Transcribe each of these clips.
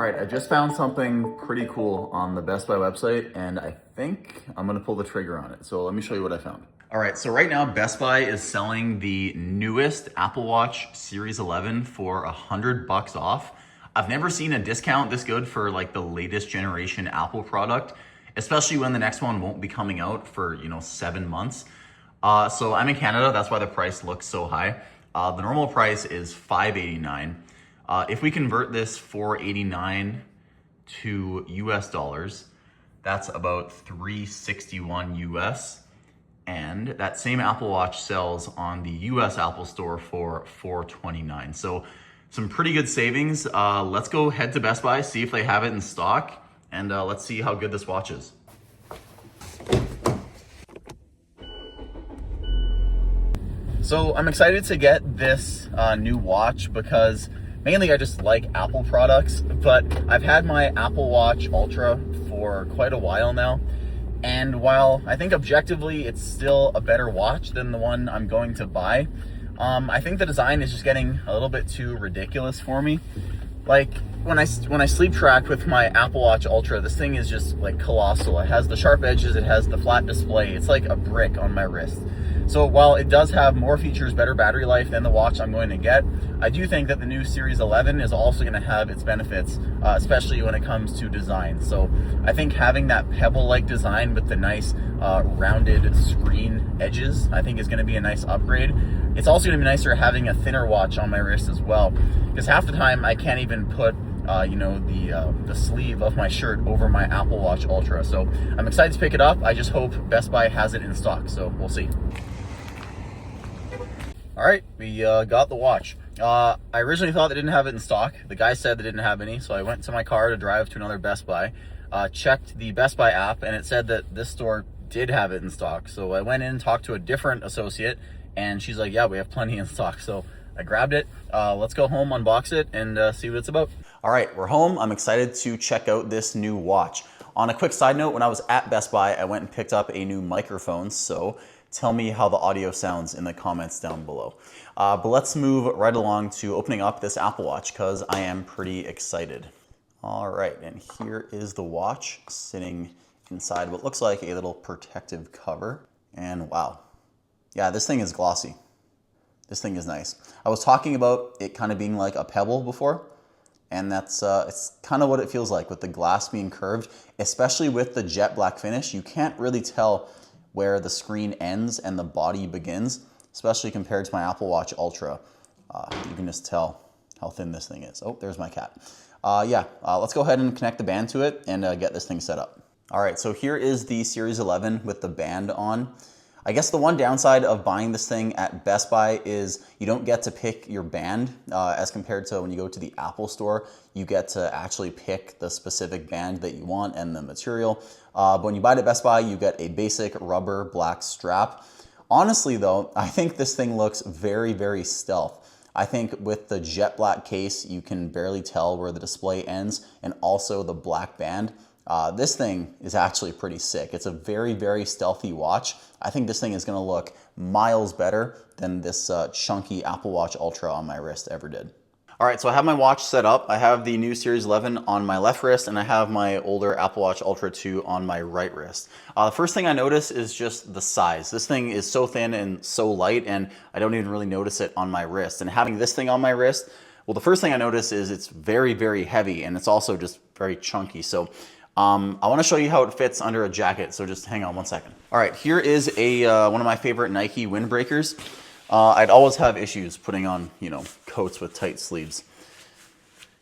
All right, I just found something pretty cool on the Best Buy website, and I think I'm gonna pull the trigger on it. So let me show you what I found. All right, so right now Best Buy is selling the newest Apple Watch Series 11 for $100 off. I've never seen a discount this good for like the latest generation Apple product, especially when the next one won't be coming out for 7 months. So I'm in Canada, that's why the price looks so high. The normal price is $589. If we convert this $489 to US dollars, that's about $361 US. And that same Apple Watch sells on the US Apple Store for $429. So some pretty good savings. Let's go head to Best Buy, see if they have it in stock, and let's see how good this watch is. So I'm excited to get this new watch because mainly I just like Apple products, but I've had my Apple Watch Ultra for quite a while now. And while I think objectively it's still a better watch than the one I'm going to buy, I think the design is just getting a little bit too ridiculous for me. Like when I sleep track with my Apple Watch Ultra, this thing is just like colossal. It has the sharp edges, it has the flat display. It's like a brick on my wrist. So while it does have more features, better battery life than the watch I'm going to get, I do think that the new Series 11 is also going to have its benefits, especially when it comes to design. So I think having that pebble-like design with the nice rounded screen edges, I think is going to be a nice upgrade. It's also going to be nicer having a thinner watch on my wrist as well, because half the time I can't even put the sleeve of my shirt over my Apple Watch Ultra. So I'm excited to pick it up. I just hope Best Buy has it in stock, so we'll see. All right, we got the watch. I originally thought they didn't have it in stock. The guy said they didn't have any, so I went to my car to drive to another Best Buy, checked the Best Buy app, and it said that this store did have it in stock. So I went in, talked to a different associate, and she's like, yeah, we have plenty in stock. So I grabbed it. Let's go home, unbox it, and see what it's about. All right, we're home. I'm excited to check out this new watch. On a quick side note, when I was at Best Buy, I went and picked up a new microphone, so tell me how the audio sounds in the comments down below. But let's move right along to opening up this Apple Watch because I am pretty excited. All right, and here is the watch sitting inside what looks like a little protective cover. And wow, yeah, this thing is glossy. This thing is nice. I was talking about it kind of being like a pebble before, and that's it's kind of what it feels like with the glass being curved, especially with the jet black finish. You can't really tell where the screen ends and the body begins, especially compared to my Apple Watch Ultra. You can just tell how thin this thing is. Oh, there's my cat. Let's go ahead and connect the band to it and get this thing set up. All right, so here is the Series 11 with the band on. I guess the one downside of buying this thing at Best Buy is you don't get to pick your band as compared to when you go to the Apple Store. You get to actually pick the specific band that you want and the material. But when you buy it at Best Buy, you get a basic rubber black strap. Honestly though, I think this thing looks very, very stealth. I think with the jet black case, you can barely tell where the display ends, and also the black band. This thing is actually pretty sick. It's a very, very stealthy watch. I think this thing is gonna look miles better than this chunky Apple Watch Ultra on my wrist ever did. All right, so I have my watch set up. I have the new Series 11 on my left wrist, and I have my older Apple Watch Ultra 2 on my right wrist. The first thing I notice is just the size. This thing is so thin and so light, and I don't even really notice it on my wrist. And having this thing on my wrist, well, the first thing I notice is it's very, very heavy, and it's also just very chunky. So I wanna show you how it fits under a jacket, so just hang on one second. All right, here is one of my favorite Nike windbreakers. I'd always have issues putting on, coats with tight sleeves.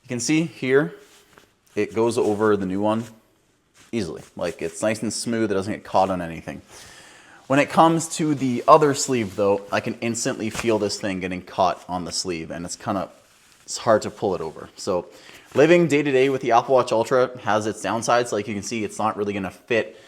You can see here, it goes over the new one easily. Like, it's nice and smooth, it doesn't get caught on anything. When it comes to the other sleeve though, I can instantly feel this thing getting caught on the sleeve, and it's hard to pull it over. So living day to day with the Apple Watch Ultra has its downsides. Like you can see, it's not really gonna fit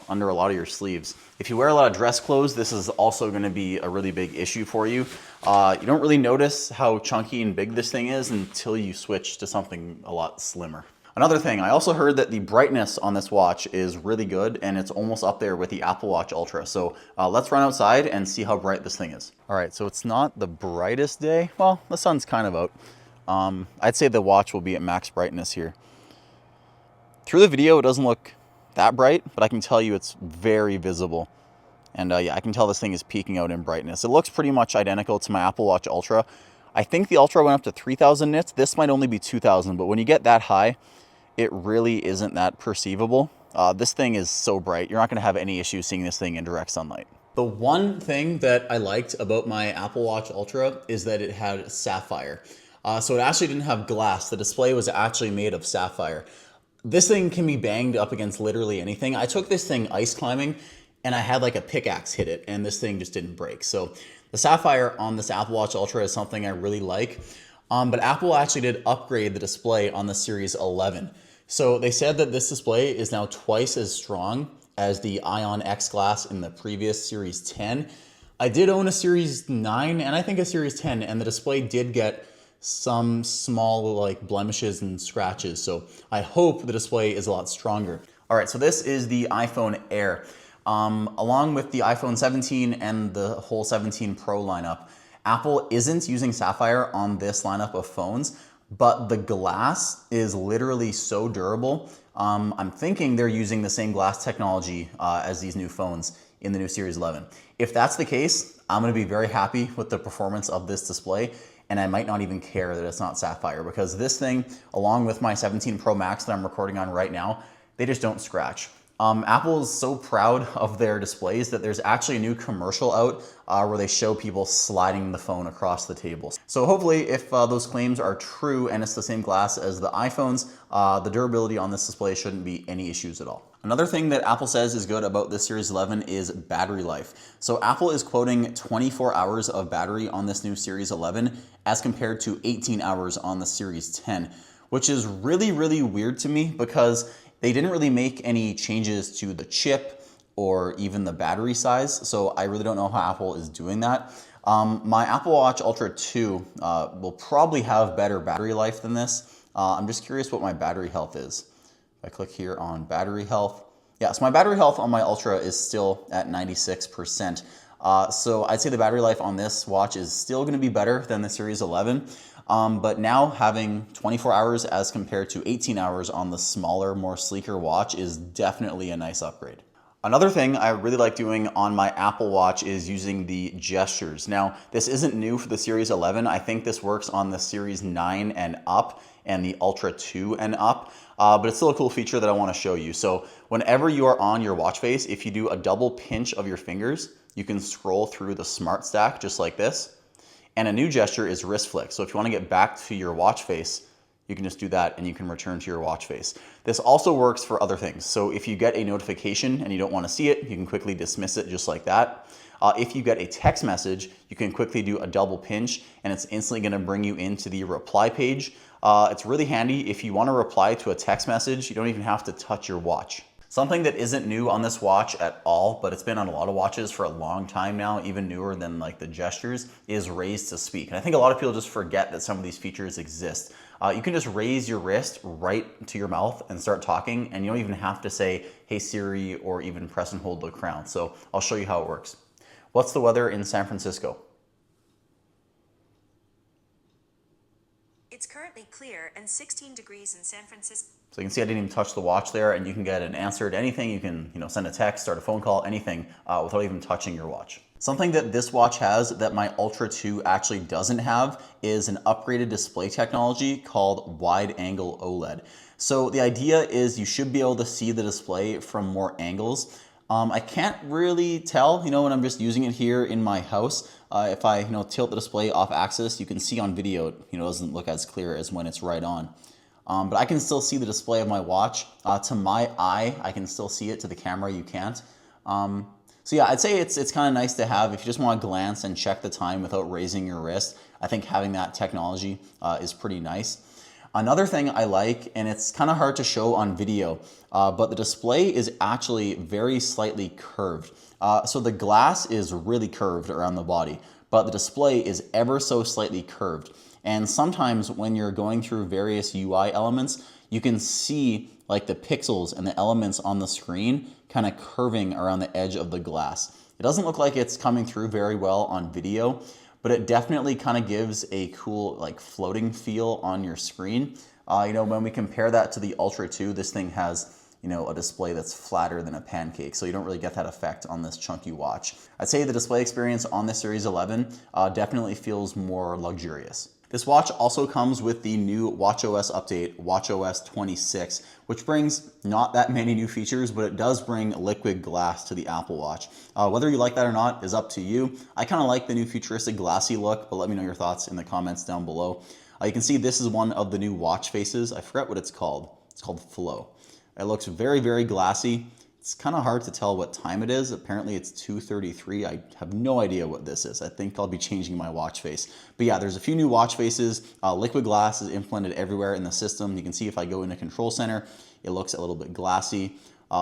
under a lot of your sleeves. If you wear a lot of dress clothes, this is also gonna be a really big issue for you. You don't really notice how chunky and big this thing is until you switch to something a lot slimmer. Another thing, I also heard that the brightness on this watch is really good, and it's almost up there with the Apple Watch Ultra. So let's run outside and see how bright this thing is. All right, so it's not the brightest day. Well, the sun's kind of out. I'd say the watch will be at max brightness here. Through the video, it doesn't look that bright, but I can tell you it's very visible. And yeah, I can tell this thing is peaking out in brightness. It looks pretty much identical to my Apple Watch Ultra. I think the Ultra went up to 3,000 nits. This might only be 2,000, but when you get that high, it really isn't that perceivable. This thing is so bright. You're not going to have any issues seeing this thing in direct sunlight. The one thing that I liked about my Apple Watch Ultra is that it had sapphire. So it actually didn't have glass. The display was actually made of sapphire. This thing can be banged up against literally anything. I took this thing ice climbing and I had like a pickaxe hit it and this thing just didn't break. So the sapphire on this Apple Watch Ultra is something I really like. But Apple actually did upgrade the display on the Series 11. So they said that this display is now twice as strong as the Ion X glass in the previous Series 10. I did own a Series 9 and I think a Series 10, and the display did get some small like blemishes and scratches. So I hope the display is a lot stronger. All right, so this is the iPhone Air. Along with the iPhone 17 and the whole 17 Pro lineup, Apple isn't using sapphire on this lineup of phones, but the glass is literally so durable. I'm thinking they're using the same glass technology as these new phones in the new Series 11. If that's the case, I'm gonna be very happy with the performance of this display, and I might not even care that it's not sapphire, because this thing, along with my 17 Pro Max that I'm recording on right now, they just don't scratch. Apple is so proud of their displays that there's actually a new commercial out where they show people sliding the phone across the table. So hopefully if those claims are true and it's the same glass as the iPhones, the durability on this display shouldn't be any issues at all. Another thing that Apple says is good about this Series 11 is battery life. So Apple is quoting 24 hours of battery on this new Series 11 as compared to 18 hours on the Series 10, which is really, really weird to me because they didn't really make any changes to the chip or even the battery size, so I really don't know how Apple is doing that. My Apple Watch Ultra 2 will probably have better battery life than this. I'm just curious what my battery health is. If I click here on battery health, yeah, so my battery health on my Ultra is still at 96%. So I'd say the battery life on this watch is still gonna be better than the Series 11. But now having 24 hours as compared to 18 hours on the smaller, more sleeker watch is definitely a nice upgrade. Another thing I really like doing on my Apple Watch is using the gestures. Now, this isn't new for the Series 11. I think this works on the Series 9 and up and the Ultra 2 and up, but it's still a cool feature that I want to show you. So whenever you are on your watch face, if you do a double pinch of your fingers, you can scroll through the Smart Stack just like this. And a new gesture is wrist flick. So if you want to get back to your watch face, you can just do that and you can return to your watch face. This also works for other things. So if you get a notification and you don't want to see it, you can quickly dismiss it just like that. If you get a text message, you can quickly do a double pinch and it's instantly going to bring you into the reply page. It's really handy if you want to reply to a text message, you don't even have to touch your watch. Something that isn't new on this watch at all, but it's been on a lot of watches for a long time now, even newer than like the gestures, is raise to speak. And I think a lot of people just forget that some of these features exist. You can just raise your wrist right to your mouth and start talking, and you don't even have to say, hey Siri, or even press and hold the crown. So I'll show you how it works. What's the weather in San Francisco? It's currently clear and 16 degrees in San Francisco. So you can see I didn't even touch the watch there, and you can get an answer to anything. You can, send a text, start a phone call, anything without even touching your watch. Something that this watch has that my Ultra 2 actually doesn't have is an upgraded display technology called wide angle OLED. So the idea is you should be able to see the display from more angles. I can't really tell, when I'm just using it here in my house. If I, tilt the display off axis, you can see on video, it doesn't look as clear as when it's right on. But I can still see the display of my watch. To my eye, I can still see it. To the camera, you can't. So yeah, I'd say it's kind of nice to have if you just want to glance and check the time without raising your wrist. I think having that technology is pretty nice. Another thing I like, and it's kind of hard to show on video, but the display is actually very slightly curved. So the glass is really curved around the body, but the display is ever so slightly curved. And sometimes when you're going through various UI elements, you can see like the pixels and the elements on the screen kind of curving around the edge of the glass. It doesn't look like it's coming through very well on video, but it definitely kind of gives a cool like floating feel on your screen. When we compare that to the Ultra 2, this thing has a display that's flatter than a pancake, so you don't really get that effect on this chunky watch. I'd say the display experience on this Series 11 definitely feels more luxurious. This watch also comes with the new WatchOS update, WatchOS 26, which brings not that many new features, but it does bring liquid glass to the Apple Watch. Whether you like that or not is up to you. I kind of like the new futuristic glassy look, but let me know your thoughts in the comments down below. You can see this is one of the new watch faces. I forgot what it's called. It's called Flow. It looks very, very glassy. It's kind of hard to tell what time it is. Apparently it's 2:33. I have no idea what this is. I think I'll be changing my watch face. But yeah, there's a few new watch faces. Liquid glass is implemented everywhere in the system. You can see if I go into Control Center, it looks a little bit glassy.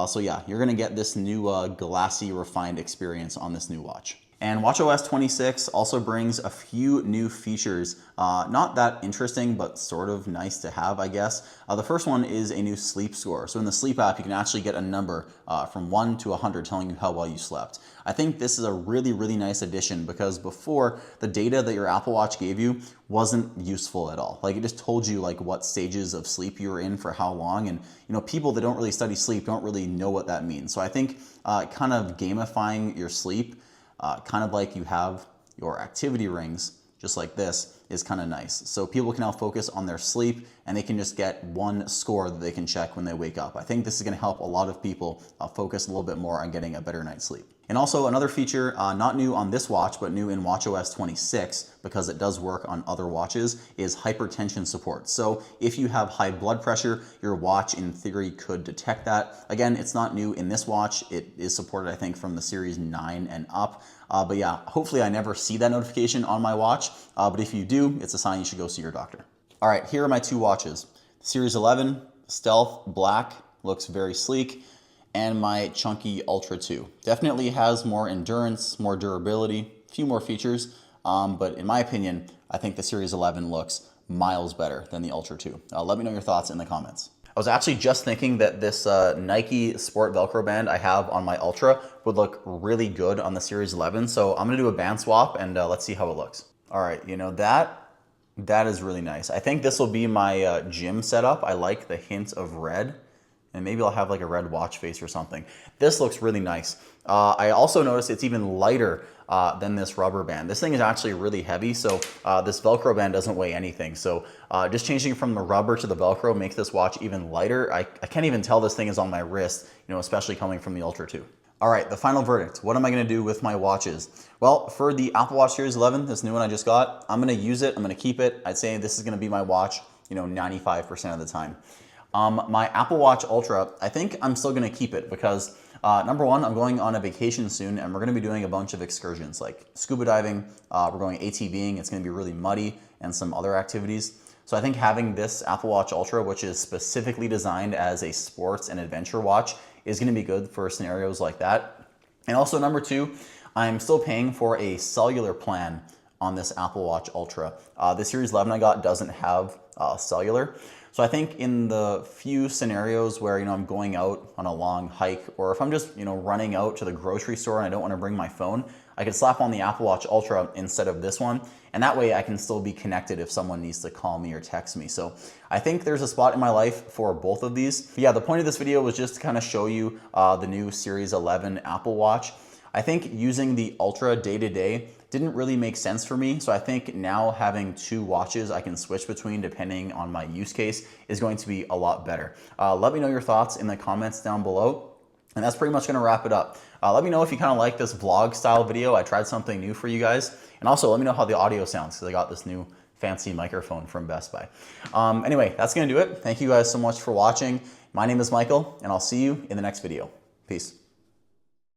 So yeah, you're gonna get this new glassy, refined experience on this new watch. And WatchOS 26 also brings a few new features, not that interesting, but sort of nice to have, I guess. The first one is a new sleep score. So in the sleep app, you can actually get a number from 1 to 100 telling you how well you slept. I think this is a really, really nice addition because before, the data that your Apple Watch gave you wasn't useful at all. Like it just told you like what stages of sleep you were in for how long. And people that don't really study sleep don't really know what that means. So I think kind of gamifying your sleep, kind of like you have your activity rings, just like this, is kind of nice. So people can now focus on their sleep and they can just get one score that they can check when they wake up. I think this is going to help a lot of people focus a little bit more on getting a better night's sleep. And also another feature, not new on this watch, but new in WatchOS 26, because it does work on other watches, is hypertension support. So if you have high blood pressure, your watch in theory could detect that. Again, it's not new in this watch. It is supported, I think, from the Series 9 and up. But yeah, hopefully I never see that notification on my watch. But if you do, it's a sign you should go see your doctor. All right, here are my two watches. Series 11, Stealth Black, looks very sleek. And my chunky Ultra 2. Definitely has more endurance, more durability, a few more features, but in my opinion, I think the Series 11 looks miles better than the Ultra 2. Let me know your thoughts in the comments. I was actually just thinking that this Nike Sport Velcro band I have on my Ultra would look really good on the Series 11, so I'm gonna do a band swap and let's see how it looks. All right, that is really nice. I think this will be my gym setup. I like the hint of red. And maybe I'll have like a red watch face or something. This looks really nice. I also noticed it's even lighter than this rubber band. This thing is actually really heavy, so this Velcro band doesn't weigh anything. So just changing from the rubber to the Velcro makes this watch even lighter. I can't even tell this thing is on my wrist, especially coming from the Ultra 2. All right, the final verdict. What am I gonna do with my watches? Well, for the Apple Watch Series 11, this new one I just got, I'm gonna use it, I'm gonna keep it. I'd say this is gonna be my watch, 95% of the time. My Apple Watch Ultra, I think I'm still gonna keep it because number one, I'm going on a vacation soon and we're gonna be doing a bunch of excursions like scuba diving, we're going ATVing, it's gonna be really muddy and some other activities. So I think having this Apple Watch Ultra, which is specifically designed as a sports and adventure watch, is gonna be good for scenarios like that. And also number two, I'm still paying for a cellular plan on this Apple Watch Ultra. The Series 11 I got doesn't have cellular. So I think in the few scenarios where, I'm going out on a long hike, or if I'm just, running out to the grocery store and I don't want to bring my phone, I could slap on the Apple Watch Ultra instead of this one. And that way I can still be connected if someone needs to call me or text me. So I think there's a spot in my life for both of these. But yeah, the point of this video was just to kind of show you the new Series 11 Apple Watch. I think using the Ultra day to day didn't really make sense for me. So I think now having two watches I can switch between depending on my use case is going to be a lot better. Let me know your thoughts in the comments down below. And that's pretty much gonna wrap it up. Let me know if you kind of like this vlog style video. I tried something new for you guys. And also let me know how the audio sounds because I got this new fancy microphone from Best Buy. Anyway, that's gonna do it. Thank you guys so much for watching. My name is Michael and I'll see you in the next video. Peace.